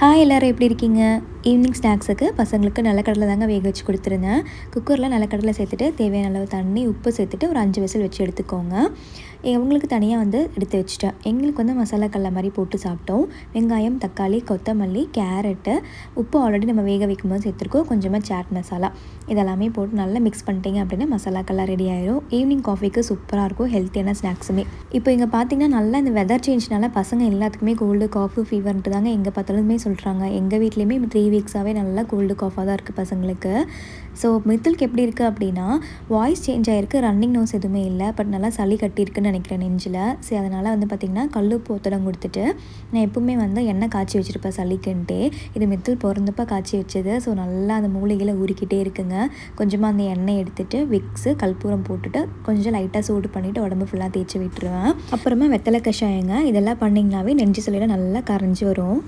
Hi எல்லோரும் எப்படி இருக்கீங்க? ஈவினிங் ஸ்நாக்ஸுக்கு பசங்களுக்கு நிலக்கடலை தாங்க வேக வச்சு கொடுத்துருந்தேன். குக்கரில் நிலக்கடலை சேர்த்துட்டு தேவையான அளவு தண்ணி, உப்பு சேர்த்துட்டு ஒரு 5 விசில் வச்சு எடுத்துக்கோங்க. உங்களுக்கு தனியாக எடுத்து வச்சுட்டேன். எங்களுக்கு மசாலா கடல மாதிரி போட்டு சாப்பிட்டோம். வெங்காயம், தக்காளி, கொத்தமல்லி, கேரட்டு, உப்பு ஆல்ரெடி நம்ம வேக வைக்கும்போது சேர்த்துருக்கோம். கொஞ்சமாக சாட் மசாலா இதெல்லாமே போட்டு நல்லா மிக்ஸ் பண்ணிட்டீங்க அப்படின்னா மசாலா கடல ரெடி ஆயிடும். ஈவினிங் காஃபிக்கு சூப்பராக இருக்கும், ஹெல்த்தியான ஸ்நாக்ஸுமே. இப்போ இங்கே பார்த்தீங்கன்னா நல்லா இந்த வெதர் சேஞ்ச்னால பசங்க எல்லாத்துக்குமே கோல்டு, காஃபு, ஃபீவர்ன்ட்டு தாங்க எங்கே பார்த்தாலுமே சொல்கிறாங்க. எங்கள் வீட்லேயுமே 3 வீக்ஸாகவே நல்லா கோல்டு காஃபாக தான் இருக்குது பசங்களுக்கு. ஸோ மித்துலுக்கு எப்படி இருக்குது அப்படின்னா வாய்ஸ் சேஞ்ச் ஆகிருக்கு, ரன்னிங் நோஸ் எதுவுமே இல்லை, பட் நல்லா சளி கட்டியிருக்குன்னு நினைக்கிறேன் நெஞ்சில். சரி, அதனால் பார்த்திங்கன்னா கல்லுப்பு ஒத்தடம் கொடுத்துட்டு நான் எப்பவுமே எண்ணெய் காய்ச்சி வச்சுருப்பேன் சளிக்குன்ட்டே. இது மித்துல் பிறந்தப்போ காய்ச்சி வச்சது. ஸோ நல்லா அந்த மூலிகையில் ஊறிக்கிட்டே இருக்குங்க. கொஞ்சமாக அந்த எண்ணெய் எடுத்துகிட்டு விக்ஸு, கற்பூரம் போட்டுட்டு கொஞ்சம் லைட்டாக சூடு பண்ணிவிட்டு உடம்பு ஃபுல்லாக தேய்ச்சி விட்டுருவேன். அப்புறமா வெத்தலை கஷாயங்க. இதெல்லாம் பண்ணிங்கனாவே நெஞ்சு சளியில் நல்லா கரைஞ்சி வரும்.